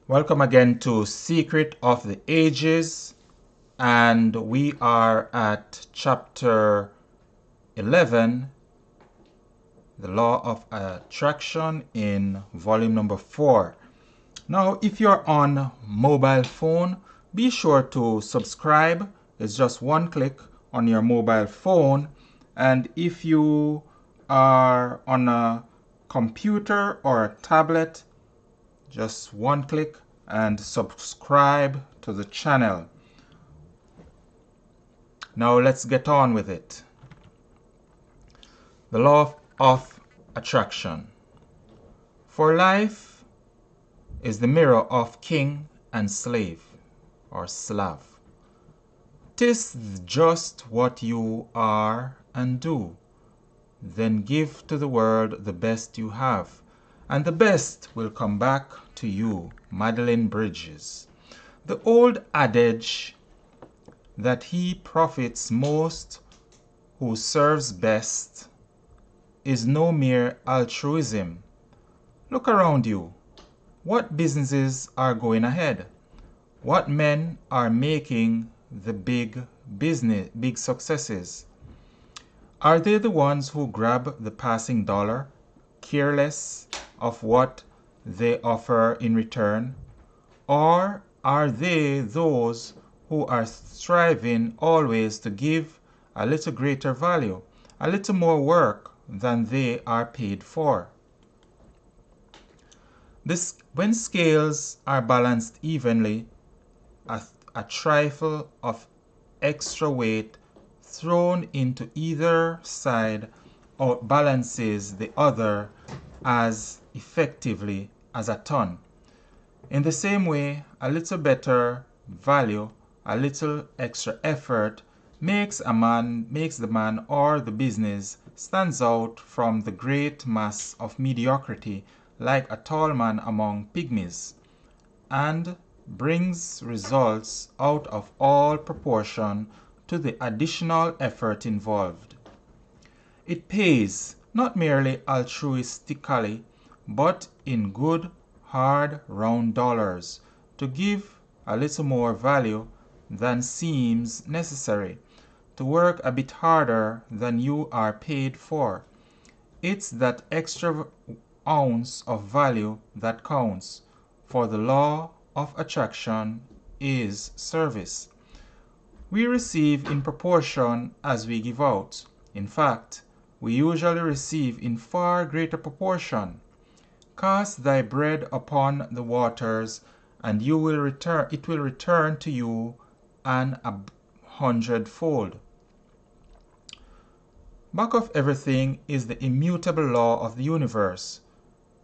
Welcome again to Secret of the Ages, and we are at chapter 11, the Law of Attraction, in volume number 4. Now, if you're on mobile phone, be sure to subscribe. It's just one click on your mobile phone. And if you are on a computer or a tablet, just one click and subscribe to the channel. Now let's get on with it. The law of attraction. For life is the mirror of king and slave, or slav. 'Tis just what you are and do. Then give to the world the best you have, and the best will come back to you. Madeline Bridges. The old adage that he profits most who serves best is no mere altruism. Look around you. What businesses are going ahead? What men are making the big successes? Are they the ones who grab the passing dollar, careless of what they offer in return? Or are they those who are striving always to give a little greater value, a little more work than they are paid for? When scales are balanced evenly, a trifle of extra weight thrown into either side balances the other as effectively as a ton. In the same way, a little better value, a little extra effort makes the man or the business stands out from the great mass of mediocrity like a tall man among pygmies, and brings results out of all proportion to the additional effort involved. It pays, not merely altruistically, but in good, hard, round dollars, to give a little more value than seems necessary, to work a bit harder than you are paid for. It's that extra ounce of value that counts, for the law of attraction is service. We receive in proportion as we give out. In fact, we usually receive in far greater proportion. Cast thy bread upon the waters, and it will return to you an 100-fold. Back of everything is the immutable law of the universe,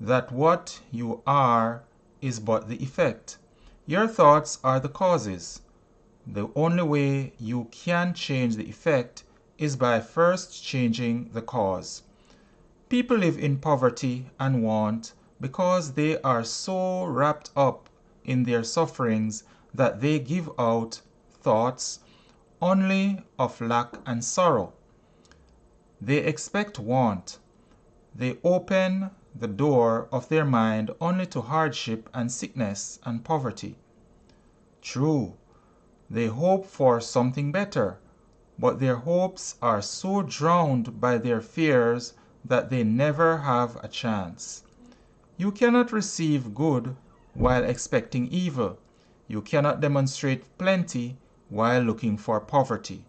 that what you are is but the effect. Your thoughts are the causes. The only way you can change the effect is by first changing the cause. People live in poverty and want because they are so wrapped up in their sufferings that they give out thoughts only of lack and sorrow. They expect want. They open the door of their mind only to hardship and sickness and poverty. True, they hope for something better, but their hopes are so drowned by their fears that they never have a chance. You cannot receive good while expecting evil. You cannot demonstrate plenty while looking for poverty.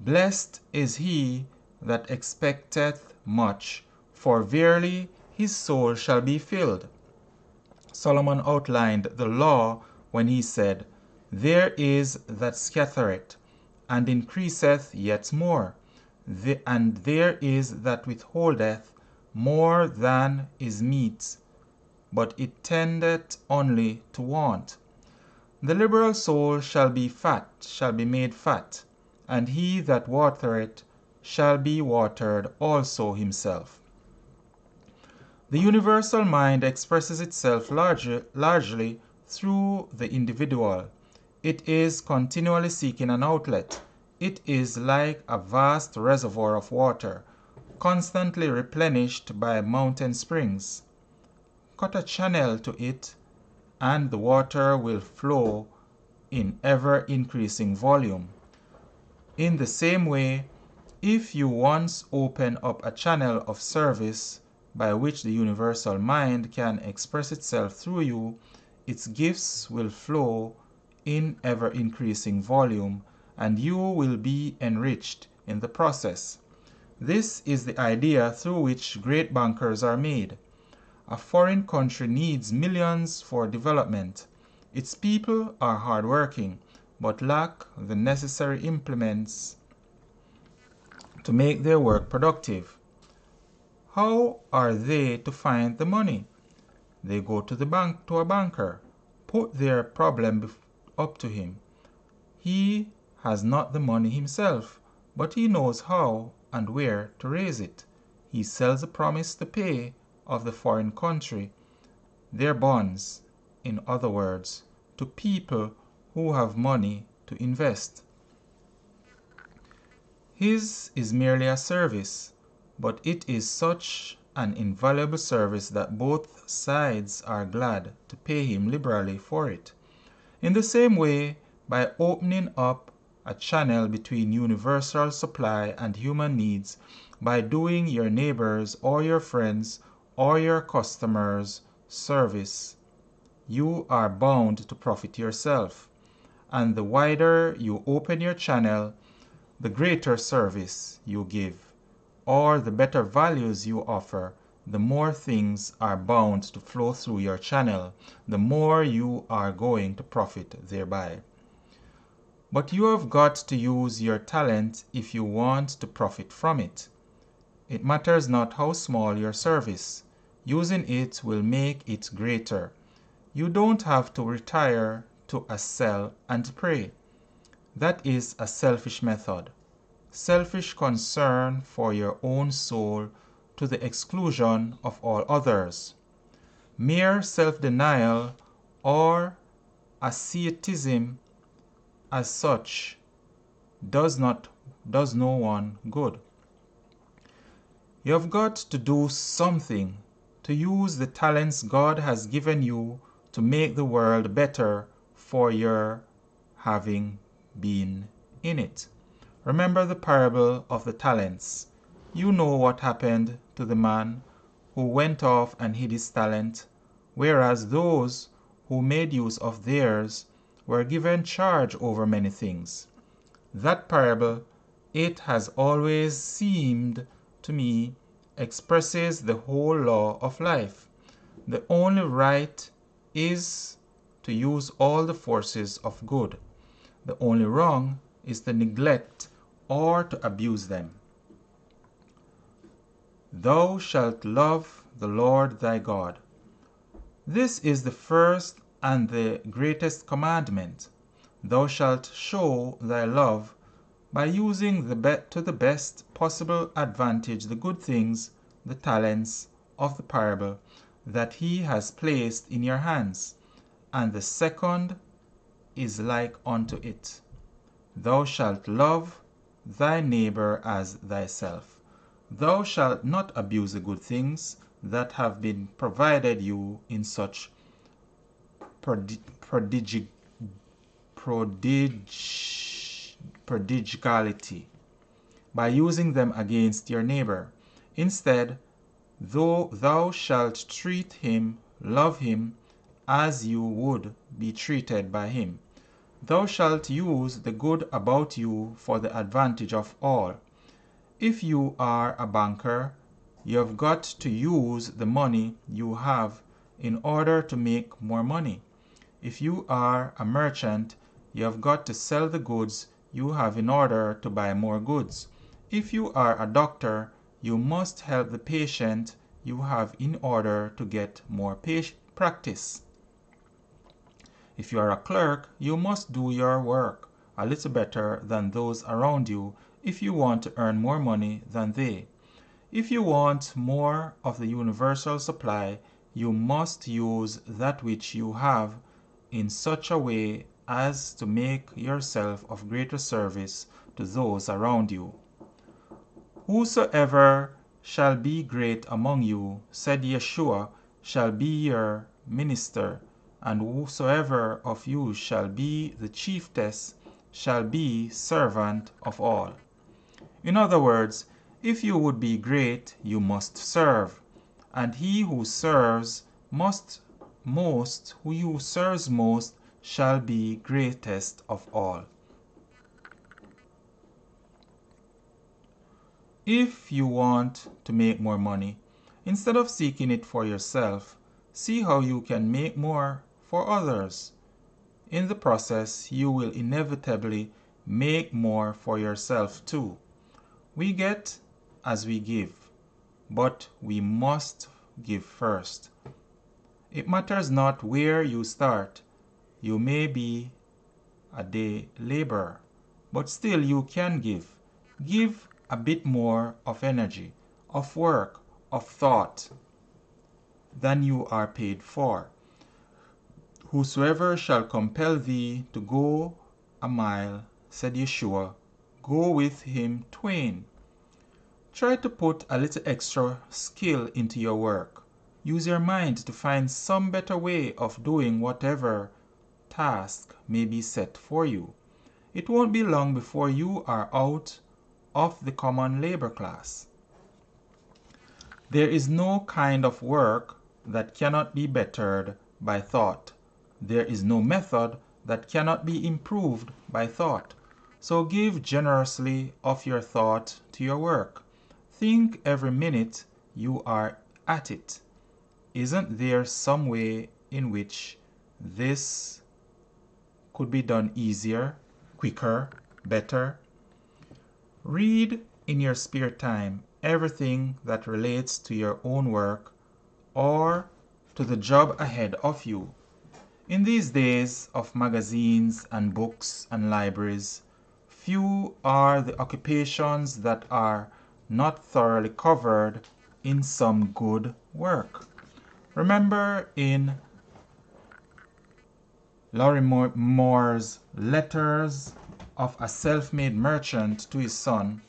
Blessed is he that expecteth much, for verily his soul shall be filled. Solomon outlined the law when he said, There is that scattereth, and increaseth yet more, and there is that withholdeth more than is meet, but it tendeth only to want. The liberal soul shall be made fat, and he that watereth shall be watered also himself. The universal mind expresses itself largely through the individual. It is continually seeking an outlet. It is like a vast reservoir of water, constantly replenished by mountain springs. Cut a channel to it, and the water will flow in ever-increasing volume. In the same way, if you once open up a channel of service by which the universal mind can express itself through you, its gifts will flow in ever-increasing volume, and you will be enriched in the process. This is the idea through which great bankers are made. A foreign country needs millions for development. Its people are hardworking, but lack the necessary implements to make their work productive. How are they to find the money? They go to a banker, put their problem up to him. He has not the money himself, but he knows how and where to raise it. He sells a promise to pay of the foreign country, their bonds, in other words, to people who have money to invest. His is merely a service, but it is such an invaluable service that both sides are glad to pay him liberally for it. In the same way, by opening up a channel between universal supply and human needs, by doing your neighbors or your friends or your customers service, you are bound to profit yourself. And the wider you open your channel, the greater service you give, or the better values you offer, the more things are bound to flow through your channel, the more you are going to profit thereby. But you have got to use your talent if you want to profit from it. It matters not how small your service. Using it will make it greater. You don't have to retire to a cell and pray. That is a selfish method. Selfish concern for your own soul to the exclusion of all others. Mere self-denial or asceticism as such does no one good. You have got to do something, to use the talents God has given you to make the world better for your having been in it. Remember the parable of the talents. You know what happened to the man who went off and hid his talent, whereas those who made use of theirs were given charge over many things. That parable, it has always seemed to me, expresses the whole law of life. The only right is to use all the forces of good. The only wrong is to neglect or to abuse them. Thou shalt love the Lord thy God. This is the first and the greatest commandment. Thou shalt show thy love by using to the best possible advantage the good things, the talents of the parable that he has placed in your hands. And the second is like unto it. Thou shalt love thy neighbor as thyself. Thou shalt not abuse the good things that have been provided you in such prodigality, by using them against your neighbor. Instead, thou shalt treat him, love him, as you would be treated by him. Thou shalt use the good about you for the advantage of all. If you are a banker, you have got to use the money you have in order to make more money. If you are a merchant, you have got to sell the goods you have in order to buy more goods. If you are a doctor, you must help the patient you have in order to get more practice. If you are a clerk, you must do your work a little better than those around you if you want to earn more money than they. If you want more of the universal supply, you must use that which you have in such a way as to make yourself of greater service to those around you. Whosoever shall be great among you, said Yeshua, shall be your minister, and whosoever of you shall be the chiefess shall be servant of all. In other words, if you would be great, you must serve, and he who serves who serves most shall be greatest of all. If you want to make more money, instead of seeking it for yourself, see how you can make more for others. In the process, you will inevitably make more for yourself too. We get as we give, but we must give first. It matters not where you start. You may be a day laborer, but still you can give. Give a bit more of energy, of work, of thought than you are paid for. Whosoever shall compel thee to go a mile, said Yeshua, go with him twain. Try to put a little extra skill into your work. Use your mind to find some better way of doing whatever task may be set for you. It won't be long before you are out of the common labor class. There is no kind of work that cannot be bettered by thought. There is no method that cannot be improved by thought. So give generously of your thought to your work. Think every minute you are at it. Isn't there some way in which this could be done easier, quicker, better? Read in your spare time everything that relates to your own work or to the job ahead of you. In these days of magazines and books and libraries, few are the occupations that are not thoroughly covered in some good work. Remember in Lorimor's Letters of a Self-Made Merchant to his son,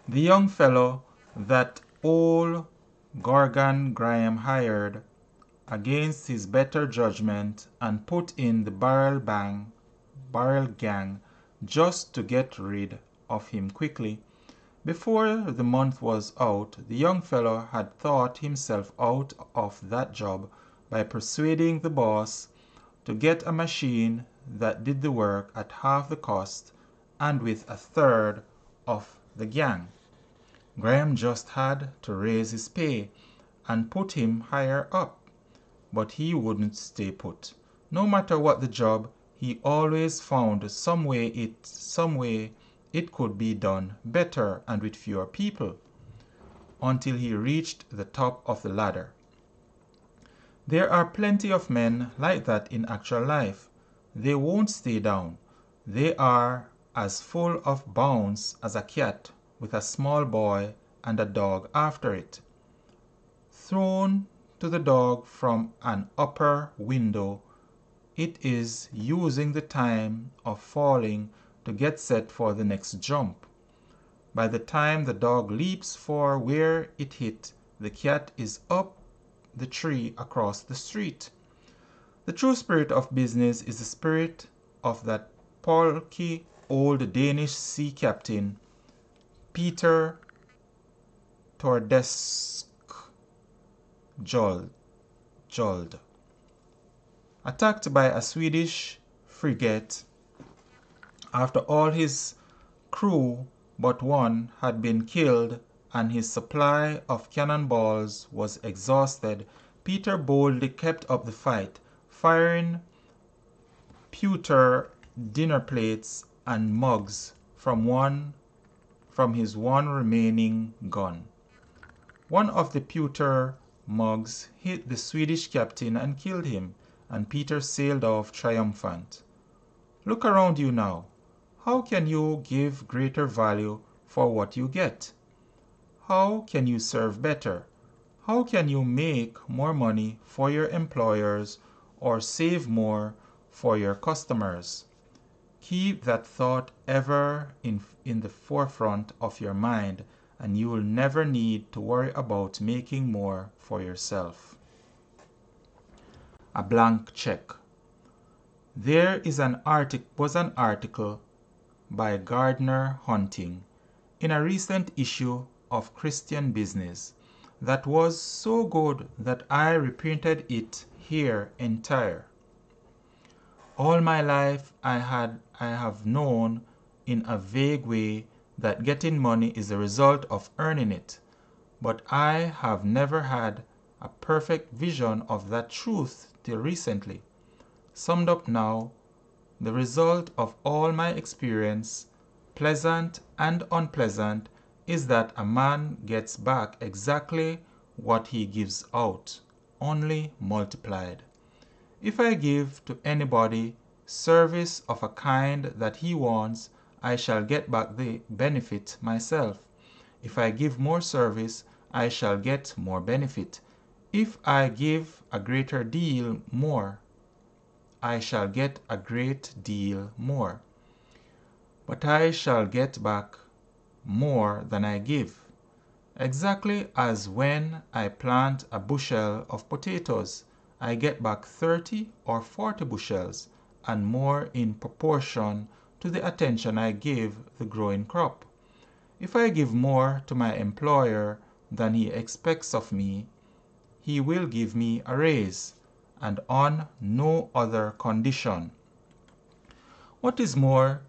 the young fellow that old Gorgon Graham hired against his better judgment and put in the barrel gang just to get rid of him quickly. Before the month was out, the young fellow had thought himself out of that job by persuading the boss to get a machine that did the work at half the cost and with a third of the gang. Graham just had to raise his pay and put him higher up, but he wouldn't stay put. No matter what the job, he always found some way it could be done better and with fewer people, until he reached the top of the ladder. There are plenty of men like that in actual life. They won't stay down. They are as full of bounce as a cat with a small boy and a dog after it. Thrown to the dog from an upper window, it is using the time of falling to get set for the next jump. By the time the dog leaps for where it hit, the cat is up the tree across the street. The true spirit of business is the spirit of that pulky old Danish sea captain, Peter Tordesk Jold. Attacked by a Swedish frigate, after all his crew but one had been killed and his supply of cannonballs was exhausted, Peter boldly kept up the fight, firing pewter dinner plates and mugs from his one remaining gun. One of the pewter mugs hit the Swedish captain and killed him, and Peter sailed off triumphant. Look around you now. How can you give greater value for what you get? How can you serve better? How can you make more money for your employers or save more for your customers? Keep that thought ever in the forefront of your mind and you will never need to worry about making more for yourself. A blank check. There was an article by Gardner Hunting in a recent issue of Christian Business that was so good that I reprinted it here entire. All my life I have known in a vague way that getting money is the result of earning it, but I have never had a perfect vision of that truth till recently. Summed up now, the result of all my experience, pleasant and unpleasant, is that a man gets back exactly what he gives out, only multiplied. If I give to anybody service of a kind that he wants, I shall get back the benefit myself. If I give more service, I shall get more benefit. If I give a greater deal more, I shall get a great deal more. But I shall get back more than I give. Exactly as when I plant a bushel of potatoes, I get back 30 or 40 bushels, and more in proportion to the attention I give the growing crop. If I give more to my employer than he expects of me, he will give me a raise, and on no other condition. What is more,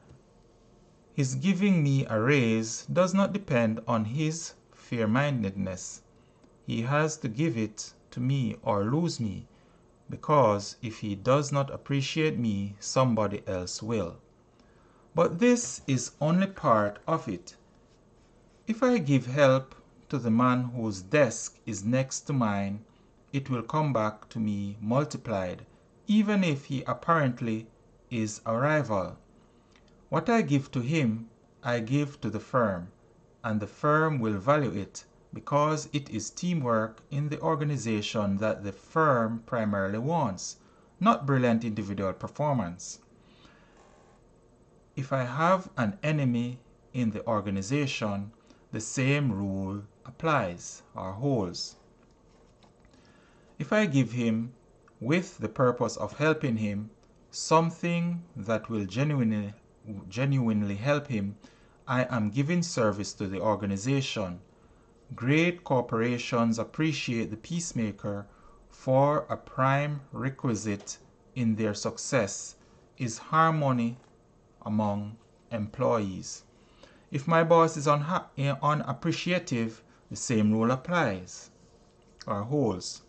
his giving me a raise does not depend on his fair-mindedness. He has to give it to me or lose me, because if he does not appreciate me, somebody else will. But this is only part of it. If I give help to the man whose desk is next to mine, it will come back to me multiplied, even if he apparently is a rival. What I give to him, I give to the firm, and the firm will value it because it is teamwork in the organization that the firm primarily wants, not brilliant individual performance. If I have an enemy in the organization, the same rule applies or holds. If I give him, with the purpose of helping him, something that will genuinely help him, I am giving service to the organization. Great corporations appreciate the peacemaker, for a prime requisite in their success is harmony among employees. If my boss is unappreciative, the same rule applies or holds.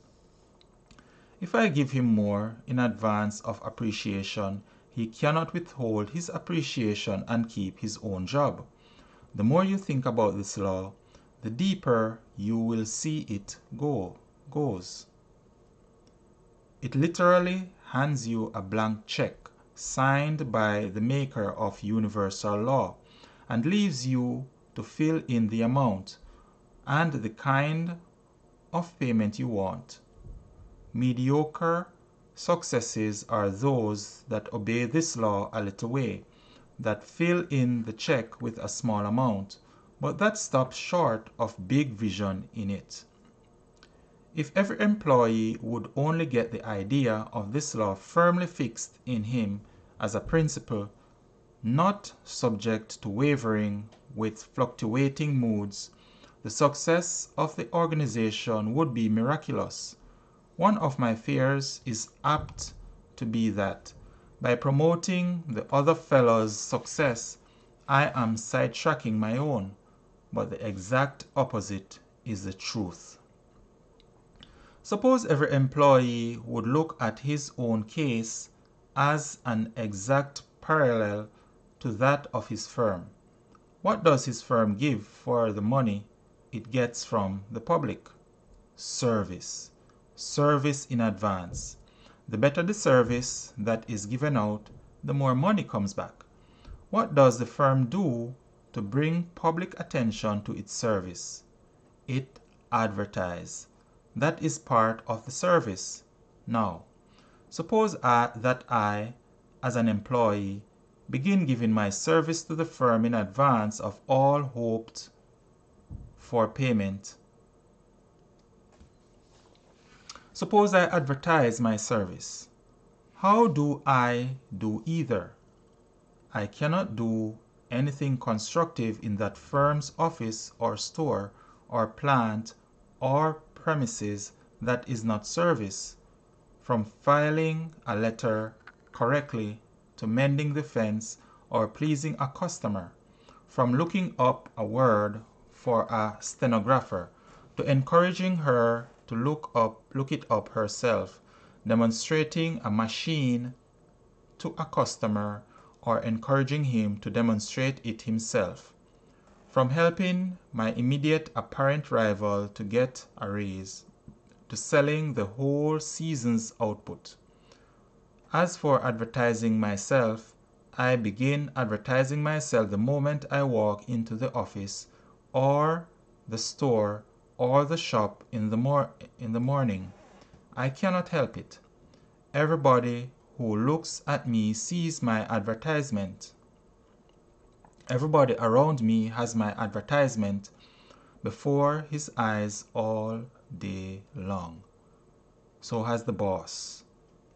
If I give him more in advance of appreciation, he cannot withhold his appreciation and keep his own job. The more you think about this law, the deeper you will see it goes. It literally hands you a blank check signed by the maker of universal law and leaves you to fill in the amount and the kind of payment you want. Mediocre successes are those that obey this law a little way, that fill in the check with a small amount, but that stops short of big vision in it. If every employee would only get the idea of this law firmly fixed in him as a principle, not subject to wavering with fluctuating moods, the success of the organization would be miraculous. One of my fears is apt to be that, by promoting the other fellow's success, I am sidetracking my own, but the exact opposite is the truth. Suppose every employee would look at his own case as an exact parallel to that of his firm. What does his firm give for the money it gets from the public? Service. Service in advance. The better the service that is given out, the more money comes back. What does the firm do to bring public attention to its service? It advertises. That is part of the service. Now, suppose that I, as an employee, begin giving my service to the firm in advance of all hoped for payment. Suppose I advertise my service. How do I do either? I cannot do anything constructive in that firm's office or store or plant or premises that is not service, from filing a letter correctly to mending the fence or pleasing a customer, from looking up a word for a stenographer to encouraging her to look it up herself, demonstrating a machine to a customer or encouraging him to demonstrate it himself, from helping my immediate apparent rival to get a raise to selling the whole season's output. As for advertising myself, I begin advertising myself the moment I walk into the office or the store or the shop in the morning. I cannot help it. Everybody who looks at me sees my advertisement. Everybody around me has my advertisement before his eyes all day long. So has the boss,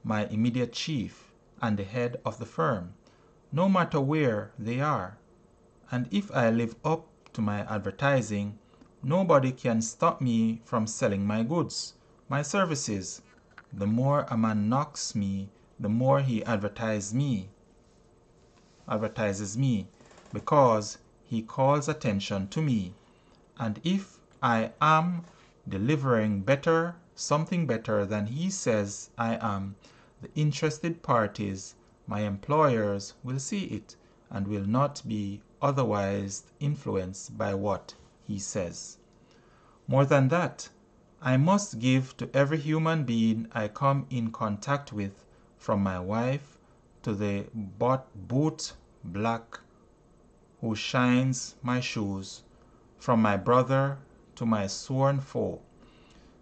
my immediate chief, and the head of the firm, no matter where they are. And if I live up to my advertising, nobody can stop me from selling my goods, my services. The more a man knocks me, the more he advertises me, because he calls attention to me. And if I am delivering something better than he says I am, the interested parties, my employers, will see it and will not be otherwise influenced by what he says. More than that, I must give to every human being I come in contact with, from my wife to the boot black who shines my shoes, from my brother to my sworn foe.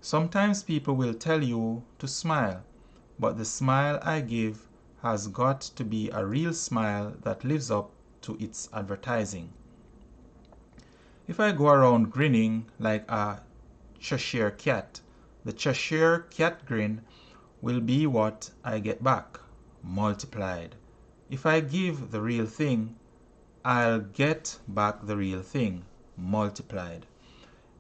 Sometimes people will tell you to smile, but the smile I give has got to be a real smile that lives up to its advertising. If I go around grinning like a Cheshire cat, the Cheshire cat grin will be what I get back, multiplied. If I give the real thing, I'll get back the real thing, multiplied.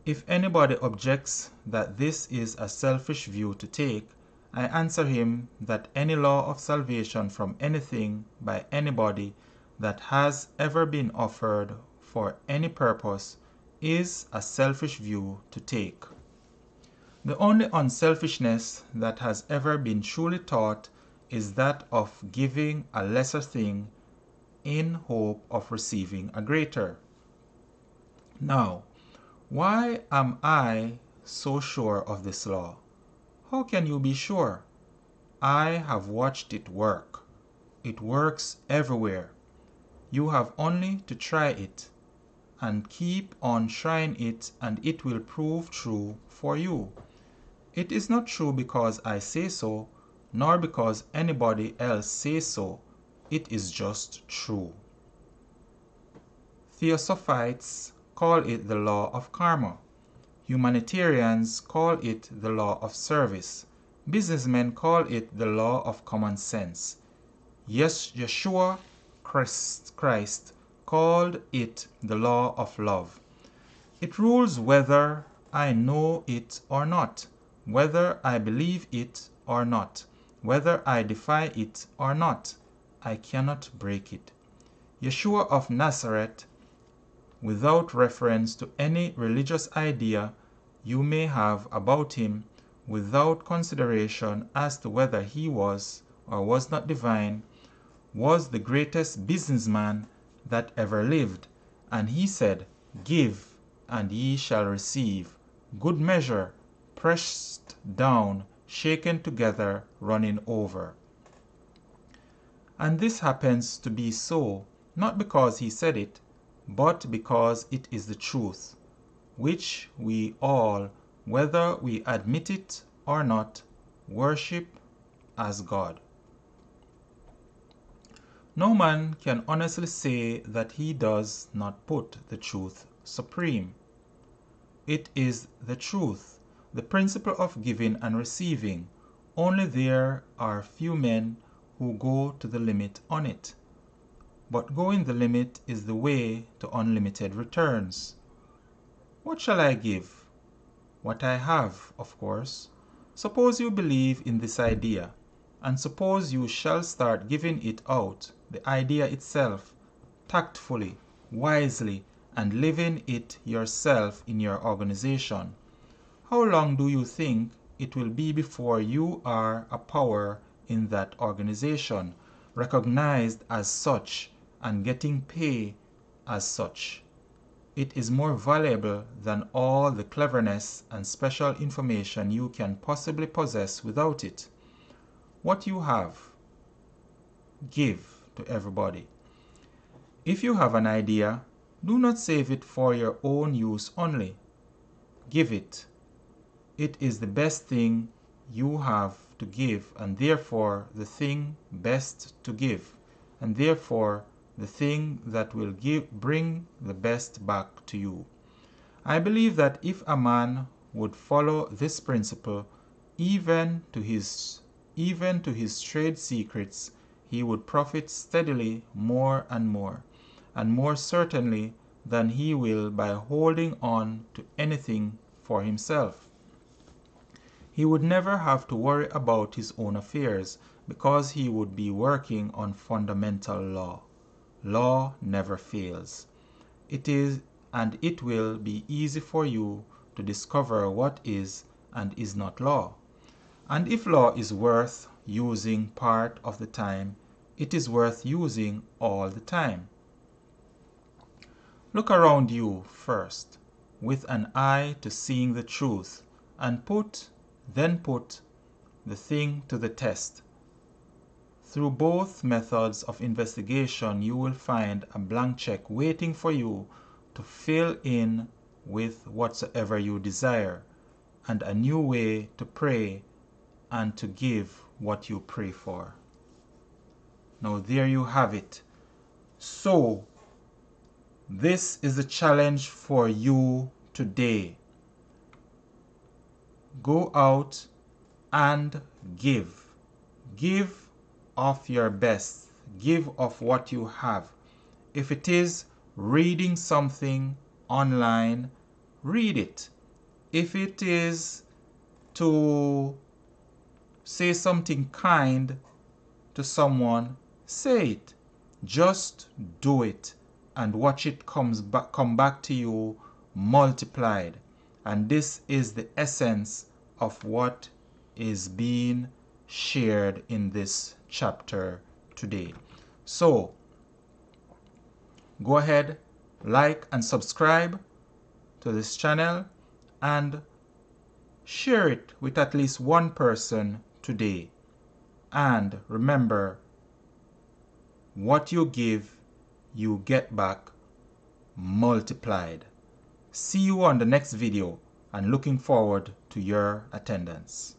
If anybody objects that this is a selfish view to take, I answer him that any law of salvation from anything by anybody that has ever been offered for any purpose is a selfish view to take. The only unselfishness that has ever been truly taught is that of giving a lesser thing in hope of receiving a greater. Now, why am I so sure of this law? How can you be sure? I have watched it work. It works everywhere. You have only to try it and keep on trying it, and it will prove true for you. It is not true because I say so, nor because anybody else says so. It is just true. Theosophites call it the law of karma. Humanitarians call it the law of service. Businessmen call it the law of common sense. Yes, Yeshua Christ called it the law of love. It rules whether I know it or not, whether I believe it or not, whether I defy it or not. I cannot break it. Yeshua of Nazareth, without reference to any religious idea you may have about him, without consideration as to whether he was or was not divine, was the greatest businessman that ever lived. And he said, "Give, and ye shall receive. Good measure, pressed down, shaken together, running over." And this happens to be so, not because he said it, but because it is the truth, which we all, whether we admit it or not, worship as God. No man can honestly say that he does not put the truth supreme. It is the truth, the principle of giving and receiving. Only there are few men who go to the limit on it. But going the limit is the way to unlimited returns. What shall I give? What I have, of course. Suppose you believe in this idea, and suppose you shall start giving it out, the idea itself, tactfully, wisely, and living it yourself in your organization. How long do you think it will be before you are a power in that organization, recognized as such and getting pay as such? It is more valuable than all the cleverness and special information you can possibly possess without it. What you have, give to everybody. If you have an idea, do not save it for your own use only. Give it. It is the best thing you have to give, and therefore the thing best to give, and therefore the thing that will bring the best back to you. I believe that if a man would follow this principle, even to his trade secrets, he would profit steadily more and more certainly than he will by holding on to anything for himself. He would never have to worry about his own affairs because he would be working on fundamental law. Law never fails. It is and it will be easy for you to discover what is and is not law. And if law is worth using part of the time, it is worth using all the time. Look around you first, with an eye to seeing the truth, and then put the thing to the test. Through both methods of investigation, you will find a blank check waiting for you to fill in with whatsoever you desire, and a new way to pray and to give what you pray for. Now there you have it. So, this is the challenge for you today. Go out and give. Give of your best. Give of what you have. If it is reading something online, read it. If it is to say something kind to someone, say it. Just do it and watch it come back to you multiplied. And this is the essence of what is being shared in this chapter today. So, go ahead, like and subscribe to this channel and share it with at least one person today. And remember, what you give, you get back multiplied. See you on the next video and looking forward to your attendance.